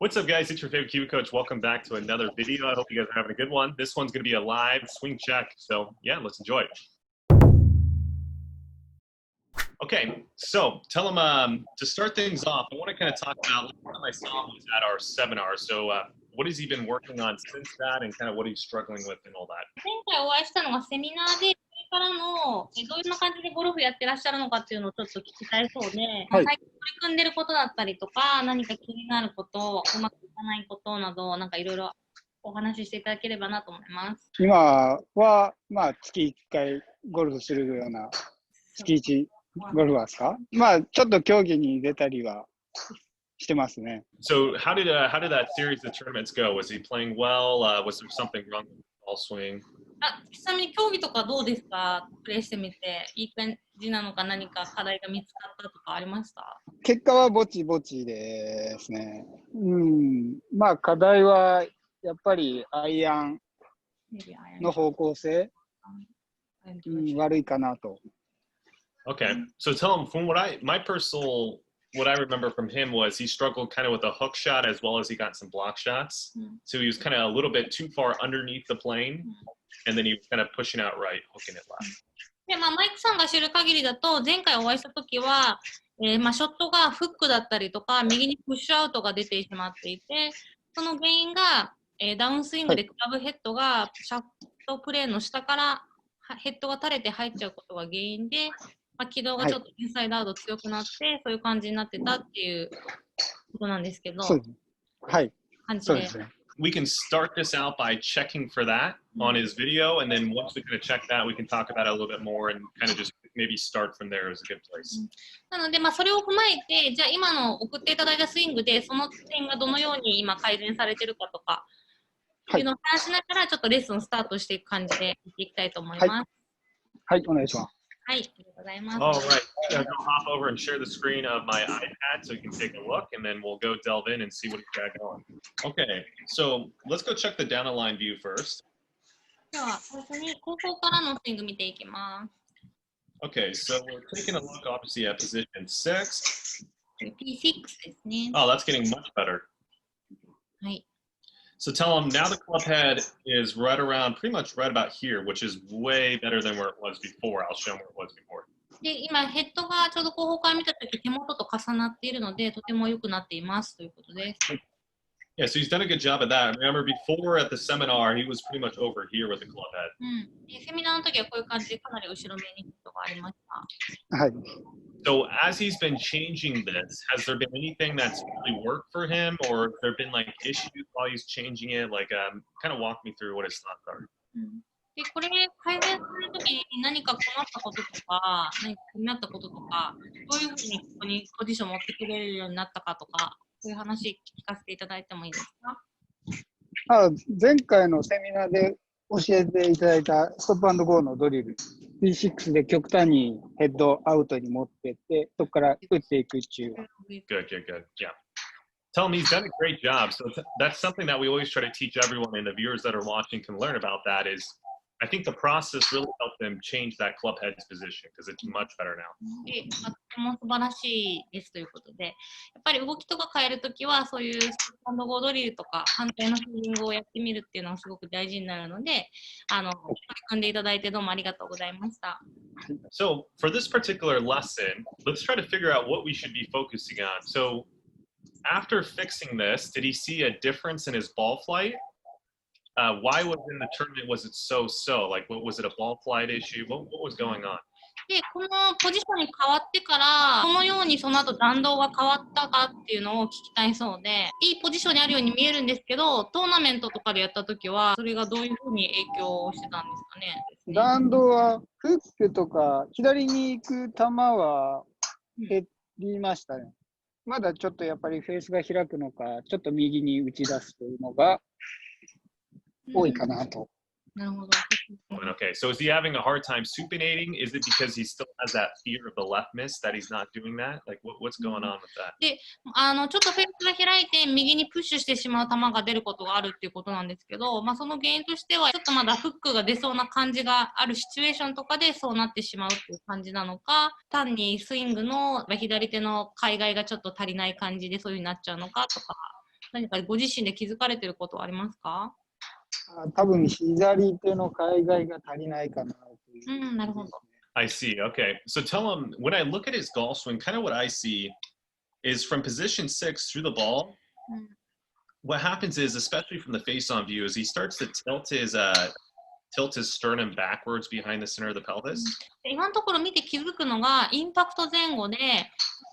What's up, guys? It's your favorite Q coach. Welcome back to another video. I hope you guys are having a good one. This one's going to be a live swing check. So, yeah, let's enjoy it. Okay, so tell them to start things off. I want to kind of talk about last time I saw him was at our seminar. So, what has he been working on since that, and kind of what he's struggling with and all that? 前回お会いしたのがセミナーで、それからのどういう感じでゴルフやってらっしゃるのかっていうのをちょっと聞きたいそうで、最近取り組んでることだったりとか、何か気になること、うまくいかないことなど、なんかいろいろお話ししていただければなと思います。今は、月1回ゴルフするような、月1ゴルファーですか？ちょっと競技に出たりはしてますね。So how did that series of tournaments go? Was he playing well? Was there something wrong with the ball swing? ちなみに競技とかどうですか？プレイしてみていい感じなのか、何か課題が見つかったとかありました？結果はぼちぼちですね。課題はやっぱりアイアンの方向性、悪いかなと。Okay, so tell him from what I remember from him was he struggled kind of with a hook shot as well as he got some block shots. So he was kind of a little bit too far underneath the plane, and then he was kind of pushing out right, hooking it left. でマイクさんが知る限りだと、前回お会いしたときは、ショットがフックだったりとか、右にプッシュアウトが出てしまっていて、その原因が、ダウンスイングでクラブヘッドがシャフトプレーンの下からヘッドが垂れて入っちゃうことが原因で、軌道がちょっとインサイドアウト強くなって、そういう感じになってたっていうことなんですけど、はい。感じで。We can start this out by checking for that on his video, and then once we kind of check that, we can talk about it a little bit more and kind of just maybe start from there as a good place. なので、それを踏まえて、じゃあ今の送っていただいたスイングで、その点がどのように今改善されてるかとか、っていうのを話しながら、ちょっとレッスンをスタートしていく感じで見ていきたいと思います。はい、お願いします。はい、ありがとうございます。All right, I'm going to hop over and share the screen of my iPad so you can take a look, and then we'll go delve in and see what he's got going. Okay, so let's go check the down the line view first. では、最初に後方からのスイング見ていきます。Okay, so we're taking a look obviously at position 6. P6 ですね。Oh, that's getting much better. はい。So tell him now the club head is right around, pretty much right about here, which is way better than where it was before. I'll show him where it was before. で、今ヘッドがちょうど後方から見たとき手元と重なっているので、とても良くなっていますということです。Yeah, so he's done a good job at that. Remember before at the seminar, he was pretty much over here with the club head. でセミナーの時はこういう感じでかなり後ろ目にヒットがありました。はい。So as he's been changing this, has there been anything that's really worked for him, or have there been like issues while he's changing it? Like, kind of walk me through what his thoughts are. でこれ改善するときに何か困ったこととか、何か気になったこととか、どういうふうにここにポジションを持ってくれるようになったかとか、そういう話聞かせていただいてもいいですか？前回のセミナーで教えていただいたストップ&ゴーのドリル P6 で極端にヘッドアウトに持ってって、そこから打っていくっていう。Good. Yeah. Tell him he's done a great job. So that's something that we always try to teach everyone, and the viewers that are watching can learn about that is I think the process really helped them change that club head's position because it's much better now. で、とても素晴らしいですということで、やっぱり動きとか変えるときは、そういうスタンドゴードリルとか、反対のフィーリングをやってみるっていうのがすごく大事になるので、取り組んでいただいてどうもありがとうございました。So for this particular lesson, let's try to figure out what we should be focusing on. So after fixing this, did he see a difference in his ball flight? Why was in the tournament was it so? Like, what was it, a ball flight issue? What was going on? で、このポジションに変わってから、どのようにその後弾道が変わったかっていうのを聞きたいそうで、いいポジションにあるように見えるんですけど、トーナメントとかでやったときは、それがどういうふうに影響してたんですかね。弾道はフックとか左に行く球は減りましたね。まだちょっとやっぱりフェースが開くのか、ちょっと右に打ち出すというのが多いかなと。なるほど。Okay, so is he having a hard time supinating? Is it because he still has that fear of the left miss that he's not doing that? Like, what's going on with that? で、ちょっとフェースが開いて右にプッシュしてしまう球が出ることがあるっていうことなんですけど、その原因としてはちょっとまだフックが出そうな感じがあるシチュエーションとかでそうなってしまうっていう感じなのか、単にスイングの左手の海外がちょっと足りない感じでそういう風になっちゃうのかとか、何かご自身で気づかれてることはありますか？多分左手の海外が足りないかなという。なるほど。I see. Okay. So tell him when I look at his golf swing, kind of what I see is from position 6 through the ball. What happens is, especially from the face-on view, is he starts to tilt his sternum backwards behind the center of the pelvis. 今のところ見て気づくのが、インパクト前後で、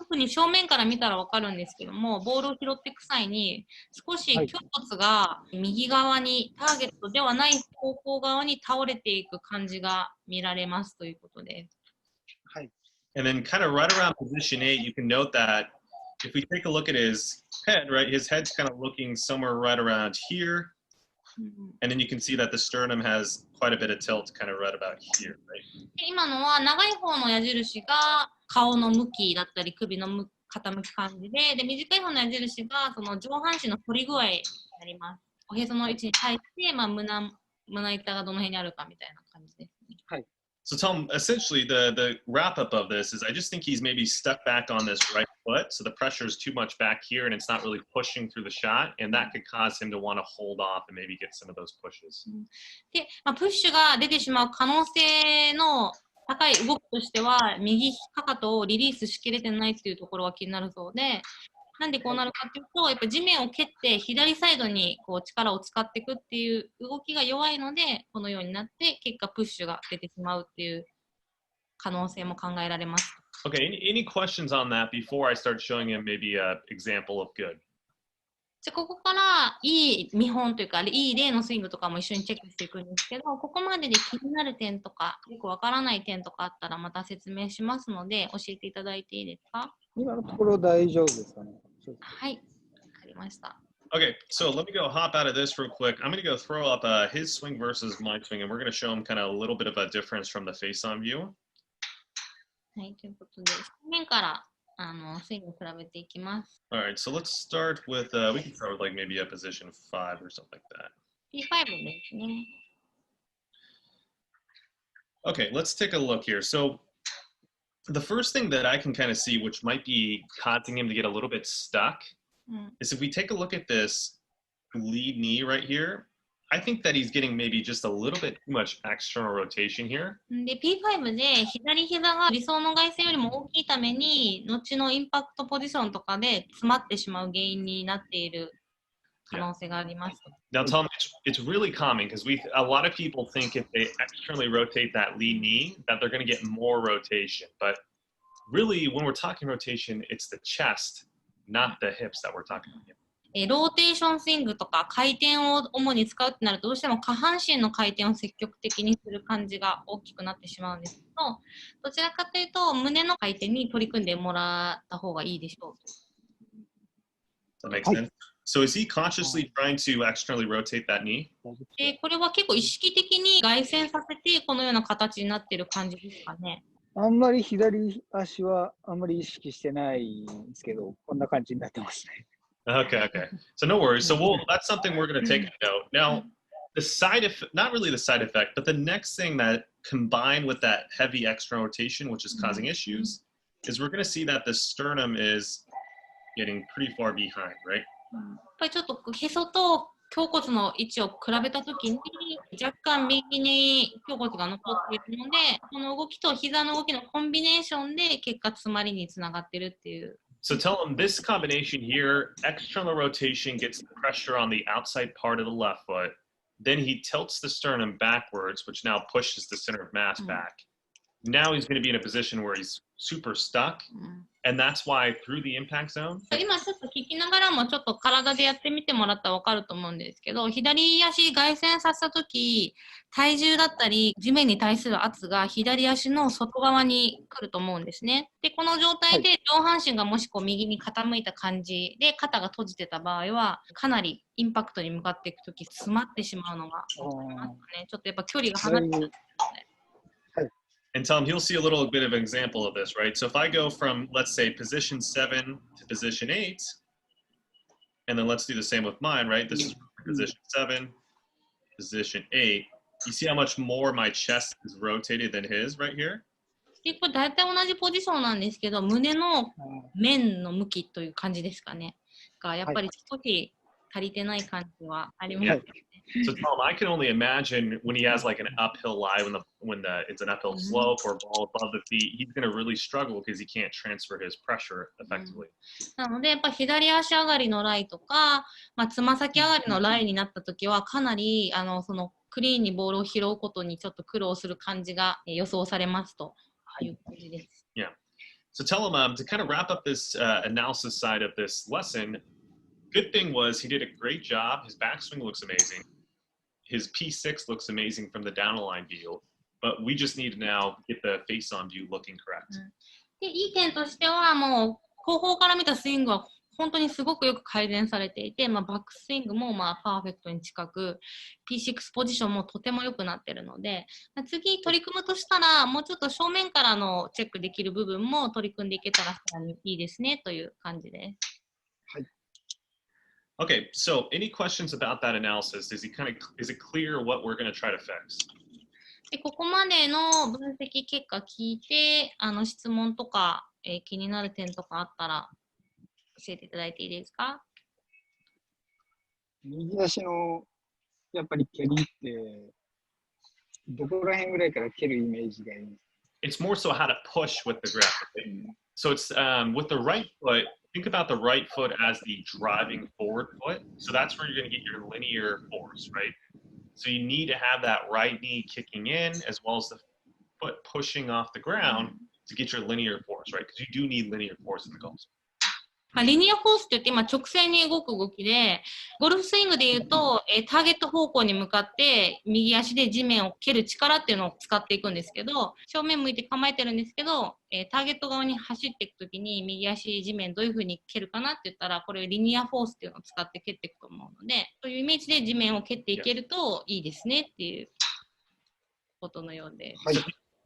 特に正面から見たら分かるんですけども、ボールを拾っていく際に、少し胸骨が右側に、ターゲットではない方向側に倒れていく感じが見られますということです。はい。And then kind of right around position 8, you can note that if we take a look at his head, right, his head's kind of looking somewhere right around here. And then you can see that the sternum has quite a bit of tilt kind of right about here, right? 今のは長い方の矢印が顔の向きだったり首の傾き感じで、短い方の矢印がその上半身の反り具合になります。おへその位置に対して、胸板がどの辺にあるかみたいな感じですね。はい。So tell him, essentially, the wrap-up of this is I just think he's maybe stuck back on this right foot, so the pressure is too much back here, and it's not really pushing through the shot, and that could cause him to want to hold off and maybe get some of those pushes. で、プッシュが出てしまう可能性の高い動きとしては、右かかとをリリースしきれてないっていうところが気になるそうで、なんでこうなるかっていうと、やっぱ地面を蹴って左サイドにこう力を使っていくっていう動きが弱いので、このようになって結果プッシュが出てしまうっていう可能性も考えられます。Okay, any questions on that before I start showing him maybe an example of good? じゃあここからいい見本というか、いい例のスイングとかも一緒にチェックしていくんですけど、ここまでで気になる点とか、よくわからない点とかあったらまた説明しますので、教えていただいていいですか？今のところ大丈夫ですかね。はい、わかりました。Okay, so let me go hop out of this real quick. I'm going to go throw up his swing versus my swing, and we're going to show him kind of a little bit of a difference from the face-on view. はい、ということで、正面からスイングを比べていきます。All right, so let's start with, we can start with like maybe a position 5 or something like that. P5 ですね。Okay, let's take a look here. So the first thing that I can kind of see, which might be causing him to get a little bit stuck, is if we take a look at this lead knee right here, I think that he's getting maybe just a little bit too much external rotation here. で、P5 で左膝が理想の外旋よりも大きいために、後のインパクトポジションとかで詰まってしまう原因になっている可能性があります。Now tell him it's really common because a lot of people think if they externally rotate that lead knee that they're going to get more rotation. But really, when we're talking rotation, it's the chest, not the hips that we're talking about. ローテーションスイングとか回転を主に使うってなるとどうしても下半身の回転を積極的にする感じが大きくなってしまうんですけど、どちらかというと胸の回転に取り組んでもらった方がいいでしょう。Does that make sense? So is he consciously trying to externally rotate that knee? これは結構意識的に外旋させてこのような形になっている感じですかね。あんまり左足はあんまり意識してないんですけど、こんな感じになってますね。Okay. So no worries. So that's something we're going to take a note. Now, the side effect, not really the side effect, but the next thing that combined with that heavy external rotation, which is causing issues, is we're going to see that the sternum is getting pretty far behind, right? やっぱりちょっとへそと胸骨の位置を比べたときに若干右に胸骨が残っているので、この動きと膝の動きのコンビネーションで結果詰まりにつながっているっていう。So tell him this combination here, external rotation gets the pressure on the outside part of the left foot. Then he tilts the sternum backwards, which now pushes the center of mass back. Now he's going to be in a position where he's super stuck. And that's why through the impact zone. 今ちょっと聞きながらもちょっと体でやってみてもらったら分かると思うんですけど、左足外旋させたとき、体重だったり地面に対する圧が左足の外側に来ると思うんですね。で、この状態で上半身がもしこう右に傾いた感じで肩が閉じてた場合は、かなりインパクトに向かっていくとき詰まってしまうのが分かりますかね。ちょっとやっぱ距離が離れてるんですね。And tell him he'll see a little bit of an example of this, right? So if I go from, let's say, position 7 to position 8, and then let's do the same with mine, right? This is position 7, position 8. You see how much more my chest is rotated than his right here? で、これ大体同じポジションなんですけど、胸の面の向きという感じですかね。がやっぱり少し足りてない感じはあります。So Tom, I can only imagine when he has like an uphill lie when it's an uphill slope or ball above the feet, he's going to really struggle because he can't transfer his pressure effectively. なのでやっぱ左足上がりのライとか、つま先上がりのライになった時はかなりそのクリーンにボールを拾うことにちょっと苦労する感じが予想されますという感じです。Yeah. So tell him to kind of wrap up this analysis side of this lesson. Good thing was he did a great job. His backswing looks amazing. His P6 looks amazing from the down the line view, but we just need to now get the face on view looking correct. で、いい点としてはもう後方から見たスイングは本当にすごくよく改善されていて、バックスイングもパーフェクトに近く、P6 ポジションもとても良くなっているので、次取り組むとしたら、もうちょっと正面からのチェックできる部分も取り組んでいけたらさらにいいですねという感じです。はい。Okay, so any questions about that analysis? Is it clear what we're going to try to fix? でここまでの分析結果聞いて、質問とか、気になる点とかあったら教えていただいていいですか？右足のやっぱり蹴りってどこら辺ぐらいから蹴るイメージがいいんですか？ It's more so how to push with the grip. So it's with the right foot. Think about the right foot as the driving forward foot. So that's where you're going to get your linear force, right? So you need to have that right knee kicking in as well as the foot pushing off the ground to get your linear force, right? Because you do need linear force in the golf. リニアフォースって言って今直線に動く動きで、ゴルフスイングで言うと、ターゲット方向に向かって右足で地面を蹴る力っていうのを使っていくんですけど、正面向いて構えてるんですけど、ターゲット側に走っていくときに右足地面どういう風に蹴るかなって言ったら、これリニアフォースっていうのを使って蹴っていくと思うので、そういうイメージで地面を蹴っていけるといいですねっていうことのようです。はい。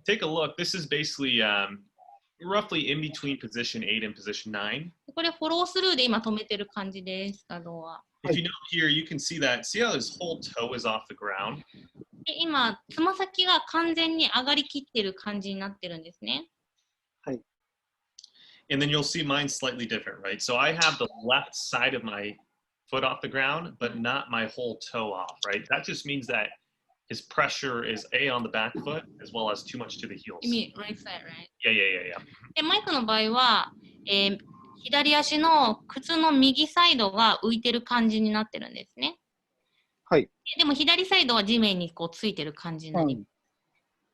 Take a look. This is basically,roughly in between position 8 and position 9. これフォロースルーで今止めてる感じです。稼働は。If you note here, you can see how his whole toe is off the ground. で今、つま先が完全に上がりきってる感じになってるんですね。はい。And then you'll see mine slightly different, right? So I have the left side of my foot off the ground, but not my whole toe off, right? That just means that his pressure is A on the back foot as well as too much to the heels. You mean right side, right? Yeah. で、マイクの場合は、左足の靴の右サイドが浮いてる感じになってるんですね。はい。でも左サイドは地面にこうついてる感じになります。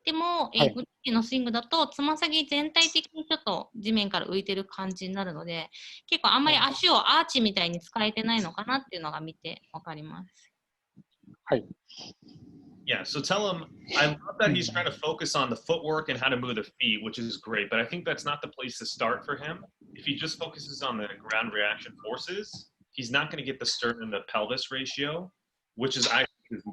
でも、グリーンのスイングだとつま先全体的にちょっと地面から浮いてる感じになるので、結構あんまり足をアーチみたいに使えてないのかなっていうのが見てわかります。はい。Yeah, so tell him, I love that he's trying to focus on the footwork and how to move the feet, which is great, but I think that's not the place to start for him. If he just focuses on the ground reaction forces, he's not going to get the sternum to pelvis ratio, which is I think his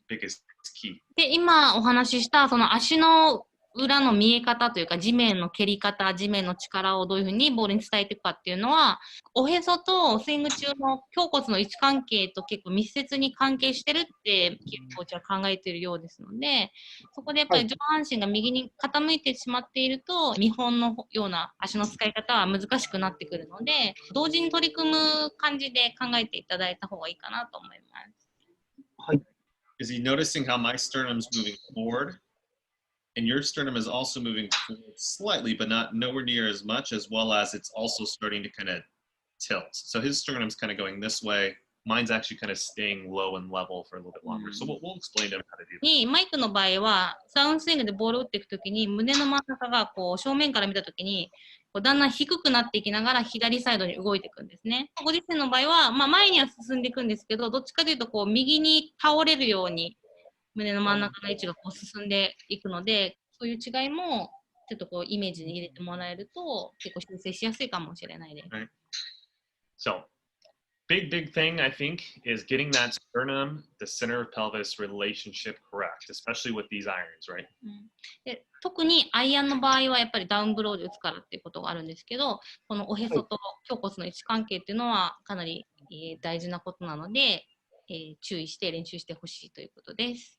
biggest key. で、今お話ししたその足の裏の見え方というか、地面の蹴り方、地面の力をどういうふうにボールに伝えていくかっていうのは、おへそとスイング中の胸骨の位置関係と結構密接に関係してるってコーチは考えているようですので、そこでやっぱり上半身が右に傾いてしまっていると、見本のような足の使い方は難しくなってくるので、同時に取り組む感じで考えていただいた方がいいかなと思います。はい。Is he noticing how my sternum's moving forward?And your sternum is also moving forward slightly, but nowhere near as much, as well as it's also starting to kind of tilt. So his sternum's kind of going this way. Mine's actually kind of staying low and level for a little bit longer. So we'll explain to him how to do that. マイクの場合は、ダウンスイングでボールを打っていくときに、胸の真ん中がこう正面から見たときに、だんだん低くなっていきながら左サイドに動いていくんですね。ご自身の場合は、前には進んでいくんですけど、どっちかというとこう右に倒れるように、胸の真ん中の位置がこう進んでいくので、そういう違いもちょっとこうイメージに入れてもらえると結構修正しやすいかもしれないです。Right. So, big thing I think is getting that sternum, the center of pelvis relationship correct, especially with ththese irons, right? で特にアイアンの場合はやっぱりダウンブローで打つからっていうことがあるんですけど、このおへそと胸骨の位置関係っていうのはかなり、大事なことなので、注意して練習してほしいということです。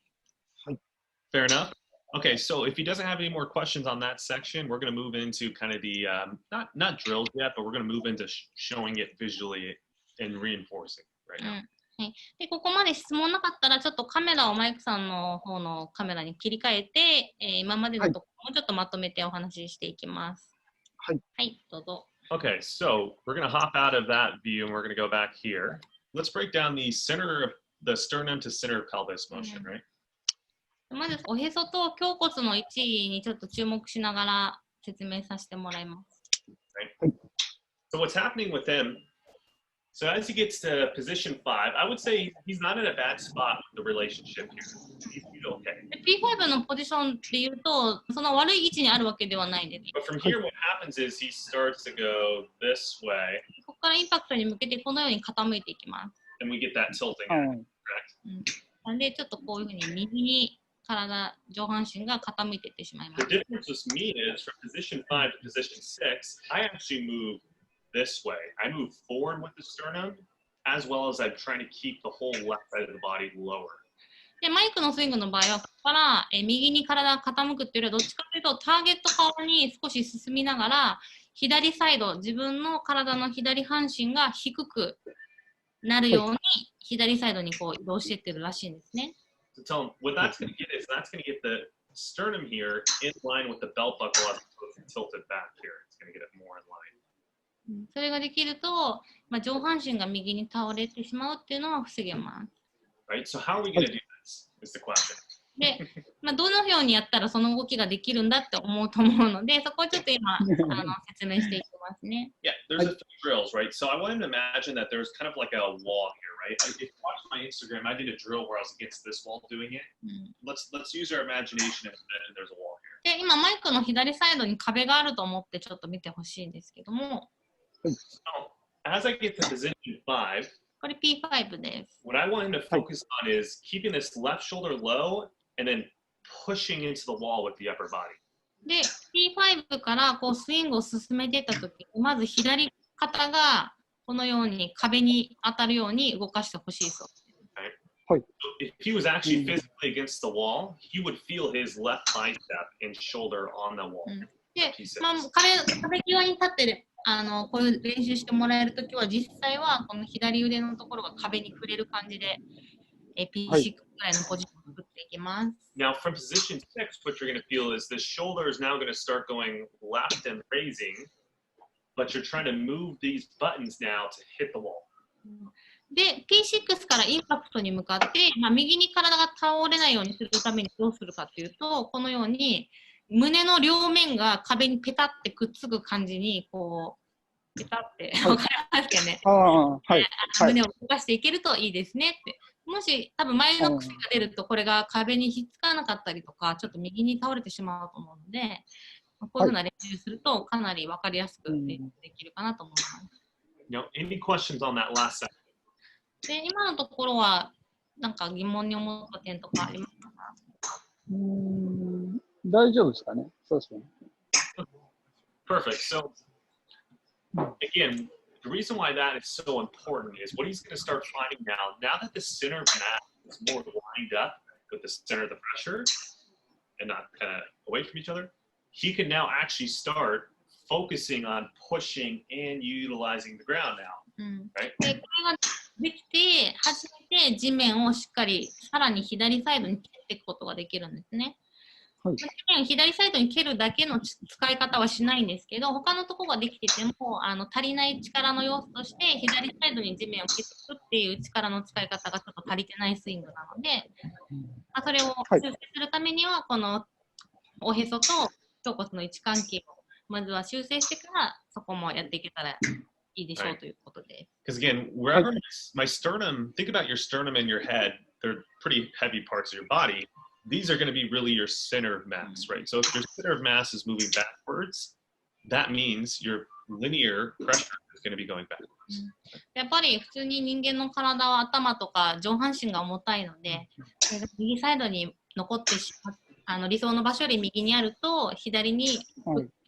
Fair enough. Okay, so if he doesn't have any more questions on that section, we're going to move into kind of the not drills yet, but we're going to move into showing it visually and reinforcing right now. はい、でここまで質問なかったら、ちょっとカメラをマイクさんの方のカメラに切り替えて、今までのところもちょっとまとめてお話ししていきます。はい。はい、どうぞ。Okay, so we're going to hop out of that view and we're going to go back here. Let's break down the sternum to center pelvis motion, right? まず、おへそと胸骨の位置にちょっと注目しながら説明させてもらいます。Right. So what's happening with him? So as he gets to position 5, I would say he's not in a bad spot with the relationship here. He's okay. P5 のポジションで言うと、その悪い位置にあるわけではないです。But from here, what happens is he starts to go this way. ここからインパクトに向けてこのように傾いていきます。And we get that tilting. Correct. なので、ちょっとこういうふうに右に上半身が傾いていってしまいます。The difference with me is from position 5 to position 6, I actually move this way. I move forward with the sternum, as well as I'm trying to keep the whole left side of the body lower. でマイクのスイングの場合は、ここから右に体が傾くっていうよりは、どっちかというと、ターゲット側に少し進みながら、左サイド、自分の体の左半身が低くなるように、左サイドにこう移動していってるらしいんですね。So what that's going to get is that's going to get the sternum here in line with the belt buckle as opposed to tilted back here. It's going to get it more in line. それができると、上半身が右に倒れてしまうっていうのは防げます。Right? So how are we going to do this is the question. で、どのようにやったらその動きができるんだって思うと思うので、そこをちょっと今説明していきますね。Yeah, there's a few drills, right? So I want him to imagine that there's kind of like a wall here, right? If you watch my Instagram, I did a drill where I was against this wall doing it. Let's use our imagination and there's a wall here. で、今マイクの左サイドに壁があると思ってちょっと見てほしいんですけども。So as I get to position 5, これ P5 です。what I want him to focus on is keeping this left shoulder low and then pushing into the wall with the upper body. で、P5 からこうスイングを進めていったとき、まず左肩がこのように壁に当たるように動かしてほしいそう。Right? So if he was actually physically against the wall, he would feel his left bicep and shoulder on the wall. で、壁際に立ってるこういう練習してもらえるときは、実際はこの左腕のところが壁に触れる感じで、P6 ぐらいのポジションを作っていきます。Now, from position 6, what you're going to feel is the shoulder is now going to start going left and raising, but you're trying to move these buttons now to hit the wall. で、P6 からインパクトに向かって、右に体が倒れないようにするためにどうするかというと、このように、胸の両面が壁にペタってくっつく感じに、こう、ペタって、わかりますかね。胸を動かしていけるといいですねって。もし、多分前の癖が出ると、これが壁にひっつかなかったりとか、ちょっと右に倒れてしまうと思うので、こういうふうな練習すると、かなりわかりやすくできるかなと思います。Now, any questions on that last section? で、今のところは、なんか疑問に思った点とかありますか？大丈夫ですかね。そうですね。Perfect. So, again, the reason why that is so important is what he's going to start finding now that the center of mass is more lined up with the center of the pressure and not kind of away from each other, he can now actually start focusing on pushing and utilizing the ground now. Right? で、これができて、初めて地面をしっかりさらに左サイドに蹴っていくことができるんですね。地面を左サイドに蹴るだけの使い方はしないんですけど、他のところができてても足りない力の要素として、左サイドに地面を蹴っていくっていう力の使い方がちょっと足りてないスイングなので、それを修正するためには、このおへそと胸骨の位置関係をまずは修正してから、そこもやっていけたらいいでしょうということで。Because again, wherever my sternum, think about your sternum and your head, they're pretty heavy parts of your body. These are going to be really your center of mass, right? So if your center of mass is moving backwards, that means your linear pressure is going to be going backwards. やっぱり普通に人間の体は頭とか上半身が重たいので、右サイドに残ってしまう理想の場所より右にあると左に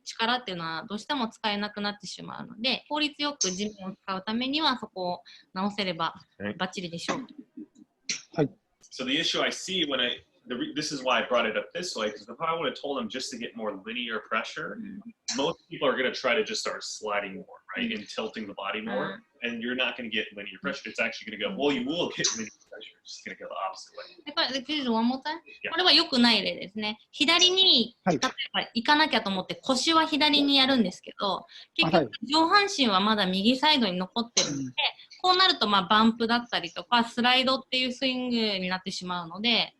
力っていうのはどうしても使えなくなってしまうので、効率よく地面を使うためにはそこを直せればバッチリでしょう。はい。So the issue I see when this is why I brought it up this way, because if I would have told them just to get more linear pressure, most people are going to try to just start sliding more, right? And tilting the body more. And you're not going to get linear pressure. It's actually going to go, well, you will get linear pressure. It's just going to go the opposite way. これは良くない例ですね。左に例えば行かなきゃと思って腰は左にやるんですけど、結局上半身はまだ右サイドに残ってるので、こうなるとバンプだったりとかスライドっていうスイングになってしまうので、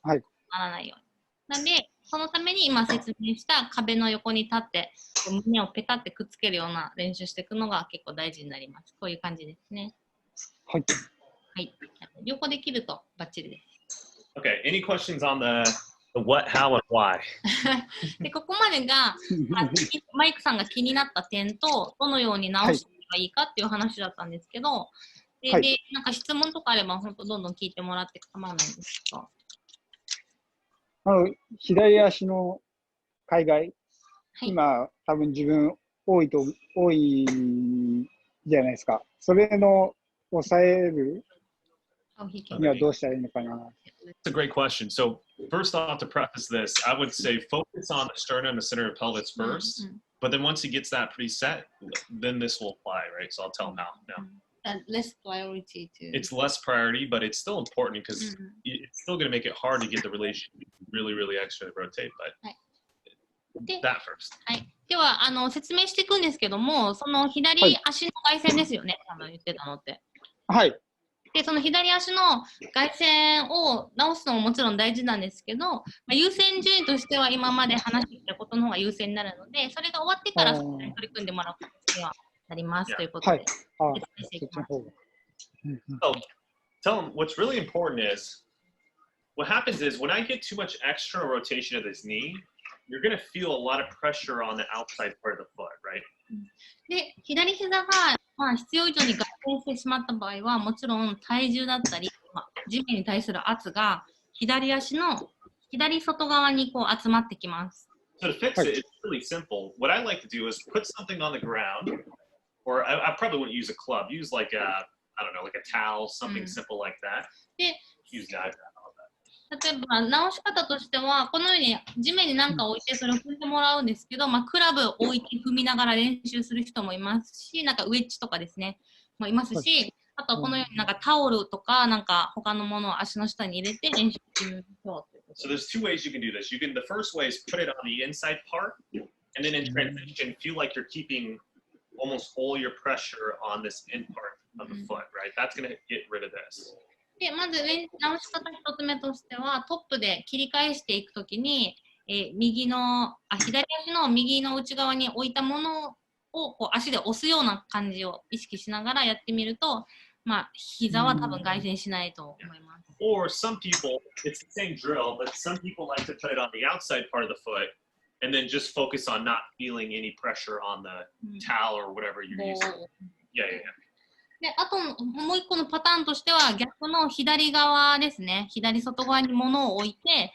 ならないように。なんで、そのために今説明した壁の横に立って胸をペタってくっつけるような練習していくのが結構大事になります。こういう感じですね。はい。はい。両方できるとバッチリです。Okay, any questions on the what, how, and why? で、ここまでが、マイクさんが気になった点と、どのように直していけばいいかっていう話だったんですけど、で、なんか質問とかあれば、本当どんどん聞いてもらって構わないんですけど。左足の海外、今、多分自分多いじゃないですか。それの抑えるにはどうしたらいいのかな。That's a great question. So first off, to preface this, I would say focus on the sternum and the center of the pelvis first. But then once he gets that pretty set, then this will apply, right? So I'll tell him now. Less priority to. It's less priority, but it's still important because it's still going to make it hard to get the relation really, really extra to rotate. But that first. はい。では説明していくんですけども、その左足の外旋ですよね、言ってたのって。はい。で、その左足の外旋を直すのももちろん大事なんですけど、優先順位としては今まで話してきたことの方が優先になるので、それが終わってからそこに取り組んでもらう形にはなりますということで。So, tell him what's really important is what happens is when I get too much extra rotation of this knee, you're going to feel a lot of pressure on the outside part of the foot, right? で、左膝が必要以上に外旋してしまった場合は、もちろん体重だったり、地面に対する圧が左足の左外側にこう集まってきます。So to fix it, it's really simple. What I like to do is put something on the ground, or I probably wouldn't use a club. Use like I don't know, like a towel, something simple like that. Use an iPad. 例えば直し方としてはこのように地面に何か置いてそれを踏んでもらうんですけど、クラブを置いて踏みながら練習する人もいますし、なんかウェッジとかですねもいますし、あとはこのようになんかタオルとかなんか他のものを足の下に入れて練習してみましょうということで。So there's two ways you can do this. The first way is put it on the inside part, and then in transition feel like you're keeping almost all your pressure on this in part of the foot, right? That's going to get rid of this. でまず直し方1つ目としてはトップで切り返していくときに、左足の右の内側に置いたものをこう足で押すような感じを意識しながらやってみると、膝は多分外旋しないと思います。Or some people, it's the same drill, but some people like to put it on the outside part of the foot and then just focus on not feeling any pressure on the towel or whatever you're using. Yeah. で、あともう一個のパターンとしては逆の左側ですね。左外側に物を置いて、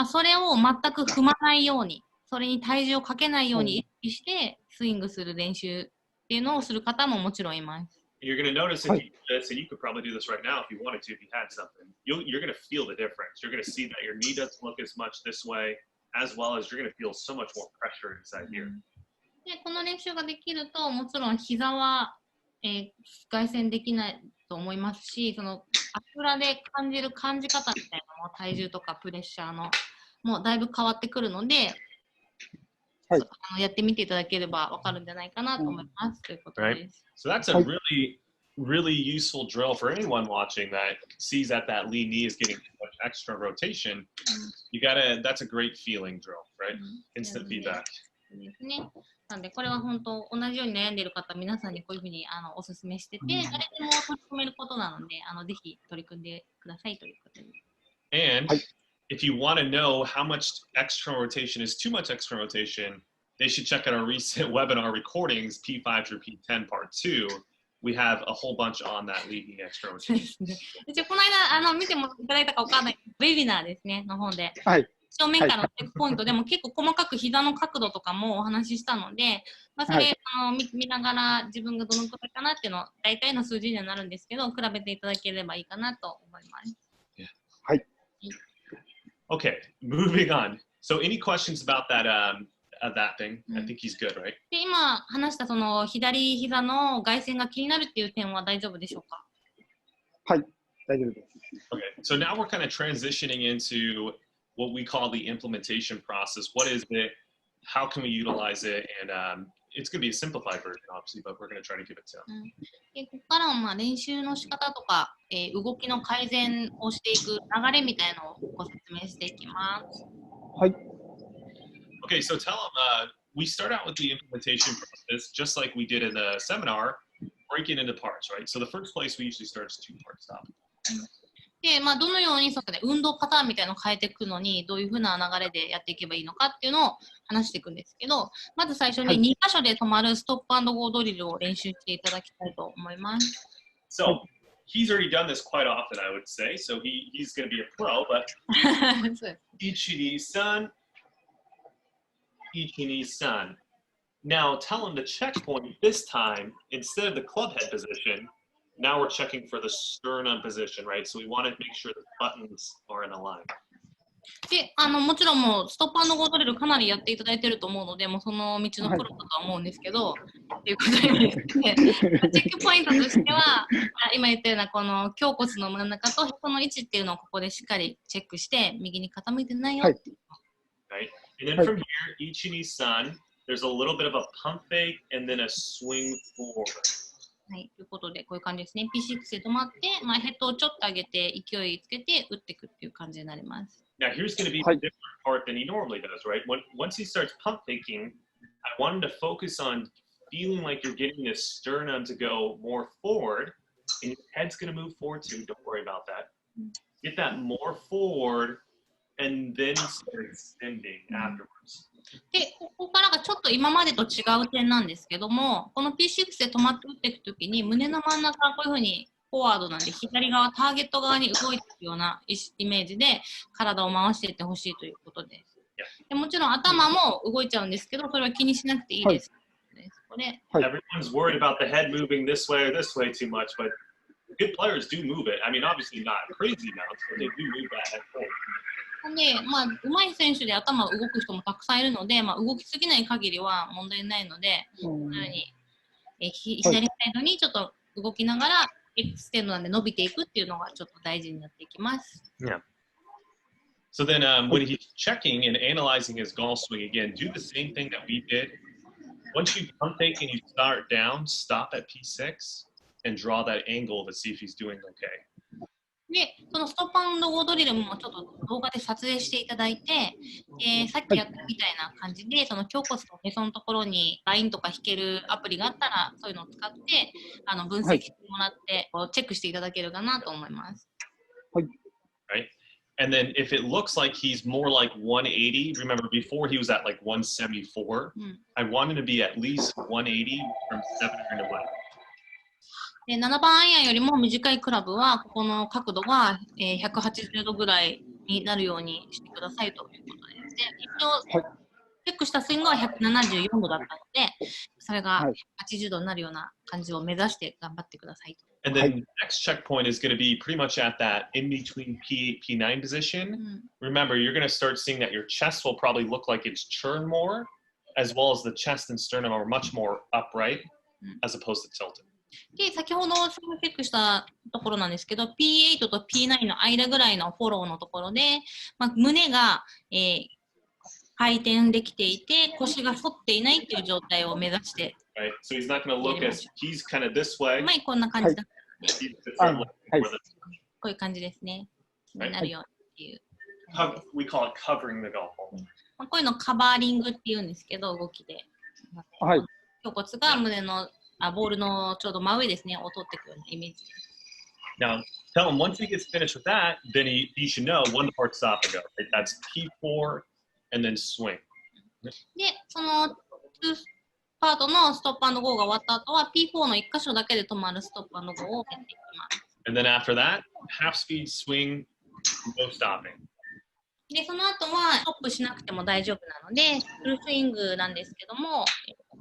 それを全く踏まないように、それに体重をかけないように意識してスイングする練習っていうのをする方ももちろんいます。You're going to notice if you do this, and you could probably do this right now if you wanted to, if you had something. You're going to feel the difference. You're going to see that your knee doesn't look as much this way, as well as you're going to feel so much more pressure inside here. で、この練習ができると、もちろん膝は外旋できないと思いますし、その足裏で感じる感じ方みたいなのも体重とかプレッシャーのもうだいぶ変わってくるので、やってみていただければ分かるんじゃないかなと思います。ということです。So that's a really useful drill for anyone watching that sees that lean knee is getting too much extra rotation. That's a great feeling drill, right? Instant feedback. ですね。なのでこれは本当同じように悩んでいる方皆さんにこういうふうにお勧めしてて、誰でも取り組めることなのでぜひ取り組んでくださいということです。And if you want to know how much external rotation is too much external rotation, they should check out our recent webinar recordings, P5 through P10 part 2. We have a whole bunch on that leading external rotation. この間見てもいただいたか分からないウェビナーですねの方で。正面からのチェックポイントでも結構細かく膝の角度とかもお話ししたので、それ見ながら自分がどのくらいかなっていうの大体の数字にはなるんですけど、比べていただければいいかなと思います。はい。Okay, moving on. So any questions about that that thing. I think he's good, right? で、今話したその左膝の外旋が気になるっていう点は大丈夫でしょうか？はい、大丈夫です。Okay, so now we're kind of transitioning into what we call the implementation process. What is it? How can we utilize it? And it's going to be a simplified version, obviously, but we're going to try to give it to them. でここからはまあ練習の仕方とか、動きの改善をしていく流れみたいのをご説明していきます。はい。Okay, so tell them we start out with the implementation process, just like we did in the seminar, break it into parts, right? So the first place we usually start is two-part stop. で、まあ、どのようにそう、ね、運動パターンみたいなのを変えていくのにどういうふうな流れでやっていけばいいのかっていうのを話していくんですけど、まず最初に2箇所で止まるストップ&ゴードリルを練習していただきたいと思います。So he's already done this quite often, I would say. So he's going to be a pro, but 1-2-3, 1-2-3. Now tell him the checkpoint this time, instead of the club head position, now we're checking for the sternum position, right? So we want to make sure the buttons are in a line. で、もちろんもうストップ&ゴードリルかなりやっていただいていると思うので、もうその道のプロだとは思うんですけど、ということでですね、チェックポイントとしては、今言ったようなこの胸骨の真ん中と人の位置っていうのをここでしっかりチェックして、右に傾いてないよっていう。Right. And then from here, 1-2-3, there's a little bit of a pump fake and then a swing forward. はい、ということで、こういう感じですね。P6 で止まって、まあ、ヘッドをちょっと上げて、勢いつけて打っていくっていう感じになります。Now, here's going to be a different part than he normally does, right? Once he starts pump faking, I want him to focus on feeling like you're getting the sternum to go more forward, and your head's going to move forward too. Don't worry about that. Get that more forward, and then start extending afterwards. で、ここからがちょっと今までと違う点なんですけども、この P6 で止まって打っていくときに、胸の真ん中がこういうふうにフォワードなんで、左側、ターゲット側に動いていくようなイメージで体を回していってほしいということです。でもちろん頭も動いちゃうんですけど、それは気にしなくていいです。これ Everyone's worried about the head moving this way or this way too much, but good players do move it. I mean, obviously not crazy amounts, but they do move that head forward. で、まあ、上手い選手で頭動く人もたくさんいるので、まあ、動きすぎない限りは問題ないので、このように、左サイドにちょっと動きながら、エクステンドなんで伸びていくっていうのがちょっと大事になっていきます。Yeah. So then when he's checking and analyzing his golf swing again, do the same thing that we did. Once you pump fake and you start down, stop at P6 and draw that angle to see if he's doing okay. で、そのストップ&ゴードリルもちょっと動画で撮影していただいて、さっきやったみたいな感じで、その胸骨とへそのところにラインとか引けるアプリがあったら、そういうのを使って分析してもらって、こうチェックしていただけるかなと思います。はい。Right. And then if it looks like he's more like 180, remember before he was at like 174, I want him to be at least 180 from 7 iron away. で7番アイアンよりも短いクラブは、ここの角度が180度ぐらいになるようにしてくださいということです。で、一応、チェックしたスイングは174度だったので、それが80度になるような感じを目指して頑張ってくださいと。And then the next checkpoint is going to be pretty much at that in between P8, P9 position. Remember, you're going to start seeing that your chest will probably look like it's churned more, as well as the chest and sternum are much more upright as opposed to tilted. で、先ほどチェックしたところなんですけど、P8 と P9 の間ぐらいのフォローのところで、まあ、胸が、回転できていて、腰が反っていないという状態を目指して。Right. So he's not going to look as he's kind of this way. まあ、こんな感じだったので、こういう感じですね。になるよっていう。We call it covering the golf ball. まあ、こういうのカバーリングっていうんですけど、動きで。はい。胸骨が胸のボールのちょうど真上ですね、を取っていくようなイメージです。Now, tell him once he gets finished with that, then he should know one part stop and go. Right? That's P4 and then swing. で、その2パートのストップ&ゴーが終わった後は P4 の1箇所だけで止まるストップ&ゴーをやっていきます。And then after that, half speed swing, no stopping. で、その後はストップしなくても大丈夫なので、フルスイングなんですけども、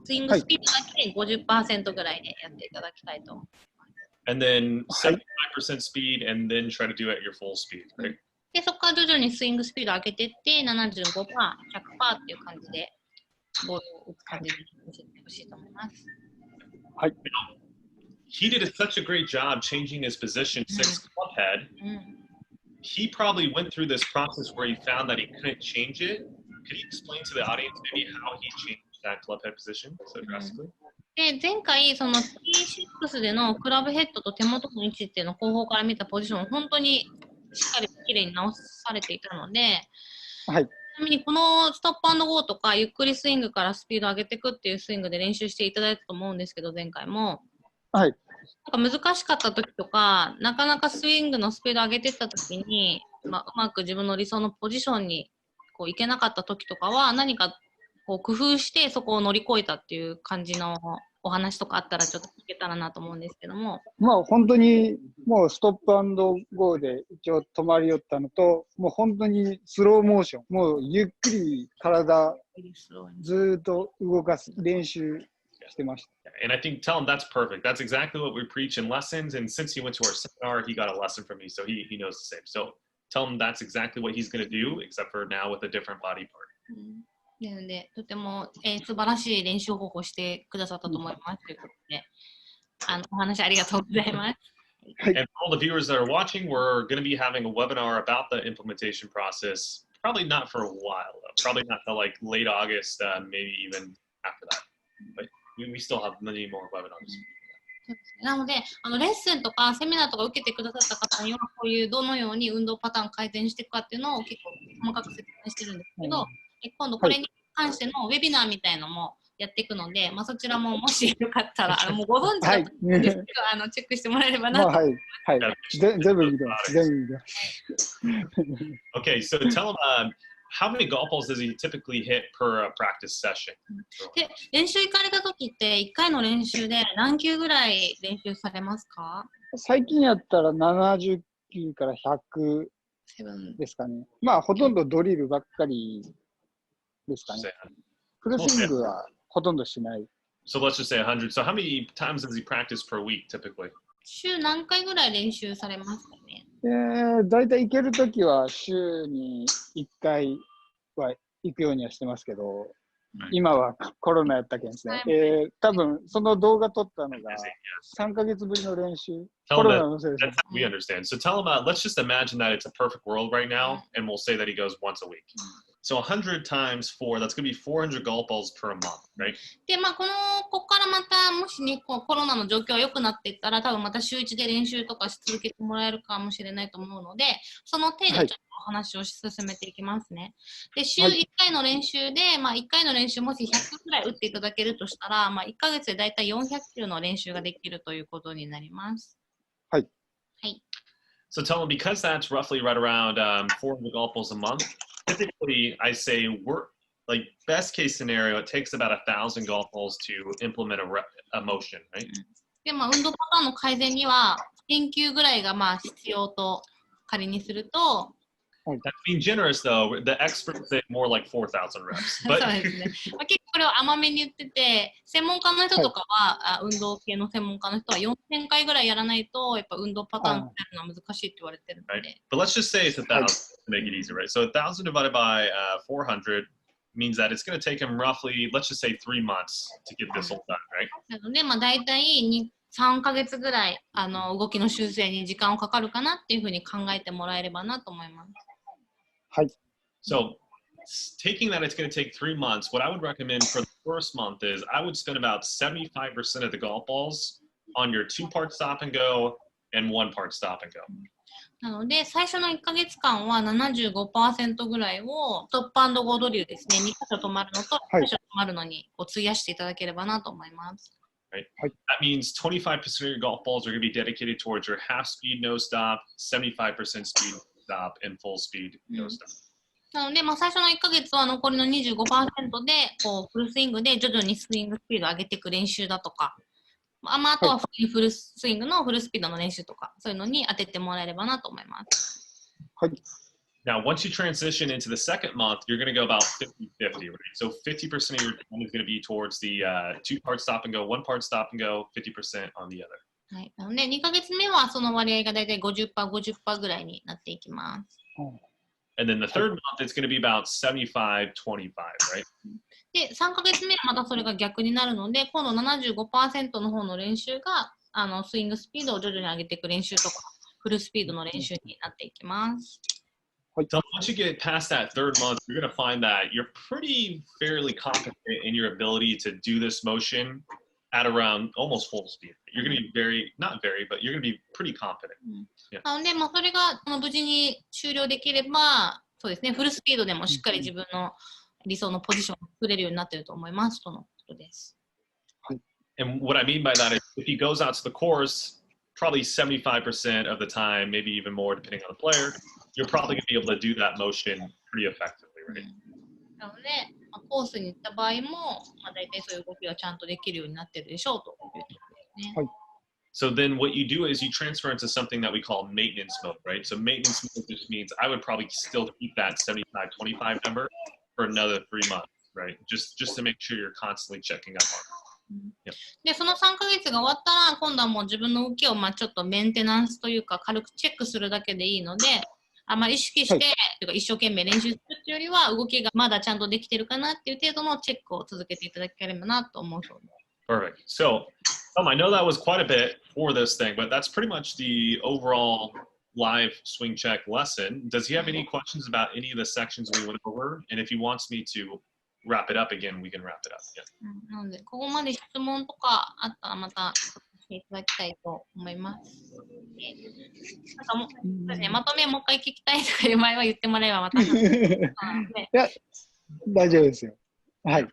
スイングスピードだけで 50% ぐらいでやっていただきたいと思います。And then 75% speed and then try to do it at your full speed, right? で、そこから徐々にスイングスピード上げていって、75%、100% っていう感じでボールを打つ感じで教えてほしいと思います。はい。He did such a great job changing his position 6 club head. He probably went through this process where he found that he couldn't change it. Could you explain to the audience maybe how he changed that club head position so drastically? で前回、その T6 でのクラブヘッドと手元の位置っていうのを後方から見たポジションを本当にしっかりきれいに直されていたので、はい、ちなみにこのストップ&ゴーとかゆっくりスイングからスピードを上げていくっていうスイングで練習していただいたと思うんですけど、前回も。はい、なんか難しかった時とか、なかなかスイングのスピードを上げていった時に、うまく自分の理想のポジションにこういけなかった時とかは、何かこう工夫してそこを乗り越えたっていう感じのお話とかあったらちょっと聞けたらなと思うんですけども。まあ本当にもうストップ&ゴーで一応止まり寄ったのと、もう本当にスローモーション、もうゆっくり体ずっと動かす練習してました。And I think tell him that's perfect. That's exactly what we preach in lessons. And since he went to our seminar, he got a lesson from me, so he knows the same. So tell him that's exactly what he's going to do, except for now with a different body part. なので、とても、素晴らしい練習方法をしてくださったと思いますということで、お話ありがとうございます。And for all the viewers that are watching, we're going to be having a webinar about the implementation process. Probably not for a while, though. Probably not till like late August, maybe even after that. But we still have many more webinars. なので、レッスンとかセミナーとか受けてくださった方には、こういうどのように運動パターンを改善していくかっていうのを結構細かく説明してるんですけど、今度これに関してのウェビナーみたいのもやっていくので、まあ、そちらももしよかったら、もうご存知だと思うんですけど、チェックしてもらえればなと。はい、はい。全部見てます。全部見てます。Okay, so tell him how many golf balls does he typically hit per practice session? で、練習行かれた時って1回の練習で何球ぐらい練習されますか？最近やったら70球から100ですかね。まあほとんどドリルばっかりですかね。フルスイングはほとんどしない。So let's just say 100. So how many times does he practice per week typically? 週何回ぐらい練習されますかね？だいたい行けるときは週に1回は行くようにはしてますけど、今はコロナやったけんですね。多分その動画撮ったのが3ヶ月ぶりの練習。コロナのせいです。We understand. So tell him, let's just imagine that it's a perfect world right now, and we'll say that he goes once a week. So 100 times 4, that's going to be 400 golf balls per month, right? で、まあ、ここからまた、もしね、コロナの状況が良くなっていったら、多分また週1で練習とかし続けてもらえるかもしれないと思うので、その程度ちょっとお話を進めていきますね。で、週1回の練習で、まあ、1回の練習もし100くらい打っていただけるとしたら、まあ、1ヶ月でだいたい400球の練習ができるということになります。はい。はい。So tell them, because that's roughly right around 400 golf balls a month, typically I say like best case scenario, it takes about 1,000 golf balls to implement a motion, right? で、まあ、運動パターンの改善には、1000球ぐらいがまあ必要と仮にすると、That's being generous, though. The experts say more like 4,000 reps. そうですね。まあ、結構これは甘めに言ってて、専門家の人とかは、運動系の専門家の人は4000回ぐらいやらないと、やっぱ運動パターンになるのは難しいって言われてるので。Right. But let's just say it's 1,000 to make it easy, right? So 1,000 divided by 400 means that it's going to take him roughly, let's just say 3 months to get this all done, right? なので、まあ、大体3ヶ月ぐらい動きの修正に時間をかかるかなっていうふうに考えてもらえればなと思います。はい。So taking that it's going to take 3 months, what I would recommend for the first month is I would spend about 75% of the golf balls on your 2-part stop and go and 1-part stop and go. なので、最初の1ヶ月間は 75% ぐらいをトップ&ゴードリルですね、2箇所止まるのと1箇所止まるのに費やしていただければなと思います。Right. That means 25% of your golf balls are going to be dedicated towards your half speed no stop, 75% speed stop, and full speed no stop. なので、まあ、最初の1ヶ月は残りの 25% でフルスイングで徐々にスイングスピードを上げていく練習だとか、まあ、あとはフルスイングのフルスピードの練習とか、そういうのに当ててもらえればなと思います。はい。Now, once you transition into the second month, you're going to go about 50-50, right? So 50% of your time is going to be towards the 2-part stop and go, 1-part stop and go, 50% on the other. はい。なので、2ヶ月目はその割合がだいたい 50%、50% ぐらいになっていきます。And then the third month, it's going to be about 75, 25, right? で、3ヶ月目はまたそれが逆になるので、今度 75% の方の練習が、スイングスピードを徐々に上げていく練習とか、フルスピードの練習になっていきます。So once you get past that third month, you're going to find that you're fairly confident in your ability to do this motion at around almost full speed. You're going to be not very, but you're going to be pretty confident. なので、それが無事に終了できれば、そうですね、フルスピードでもしっかり自分の理想のポジションを作れるようになっていると思いますとのことです。And what I mean by that is if he goes out to the course, probably 75% of the time, maybe even more depending on the player, you're probably going to be able to do that motion pretty effectively, right? なので、コースに行った場合も、大体そういう動きがちゃんとできるようになっているでしょうということですね。はい。So then what you do is you transfer into something that we call maintenance mode, right? So maintenance mode just means I would probably still keep that 75-25 number for another 3 months, right? Just to make sure you're constantly checking up on it. で、その3ヶ月が終わったら、今度はもう自分の動きをちょっとメンテナンスというか、軽くチェックするだけでいいので、あまり意識して、というか一生懸命練習するというよりは、動きがまだちゃんとできてるかなっていう程度のチェックを続けていただければなと思うそうです。Perfect. So, I know that was quite a bit for this thing, but that's pretty much the overall live swing check lesson. Does he have any questions about any of the sections we went over? And if he wants me to wrap it up again, we can wrap it up. Yeah. なので、ここまで質問とかあったらまたしていただきたいと思います。なんかそうですね、まとめもう一回聞きたいとかいう場合は言ってもらえばまた。いや、大丈夫ですよ。はい。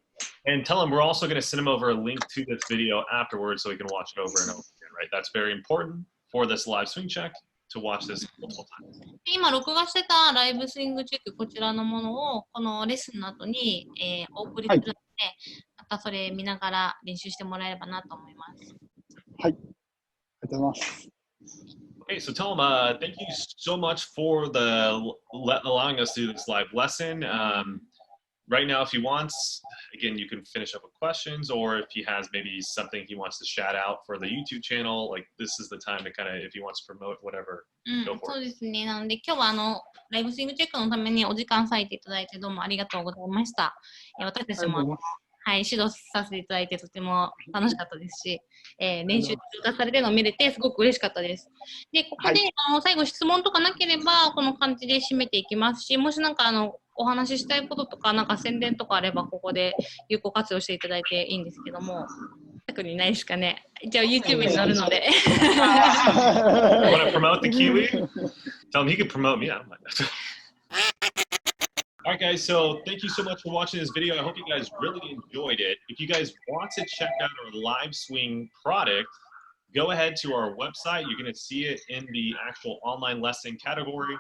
And tell him we're also going to send him over a link to this video afterwards so he can watch it over and over again, right? That's very important for this live swing check to watch this multiple times. 今、録画してたライブスイングチェック、こちらのものをこのレッスンの後に、お送りするので、またそれ見ながら練習してもらえればなと思います。はい。ありがとうございます。Okay, so tell him, thank you so much for allowing us to do this live lesson. Right now, if he wants, again, you can finish up with questions, or if he has maybe something he wants to shout out for the YouTube channel, like this is the time to kind of, if he wants to promote whatever, go for it. そうですね。なので、今日はライブスイングチェックのためにお時間割いていただいてどうもありがとうございました。私たちも、はい、指導させていただいてとても楽しかったですし、練習がされてるのを見れてすごく嬉しかったです。で、ここで、最後質問とかなければ、この感じで締めていきますし、もしなんかお話ししたいこととか、なんか宣伝とかあれば、ここで有効活用していただいていいんですけども、特にないですかね。一応 YouTube に載るので。Want to promote the Kiwi? Tell him he can promote me. I don't mind that. All right, guys, so thank you so much for watching this video. I hope you guys really enjoyed it. If you guys want to check out our live swing product, go ahead to our website. You're going to see it in the actual online lesson category.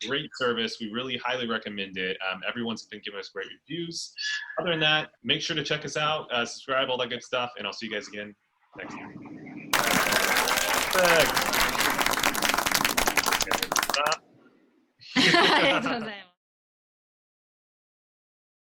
Great service. We really highly recommend it. Everyone's been giving us great reviews. Other than that, make sure to check us out, subscribe, all that good stuff, and I'll see you guys again next time. Perfect. ありがとうございます。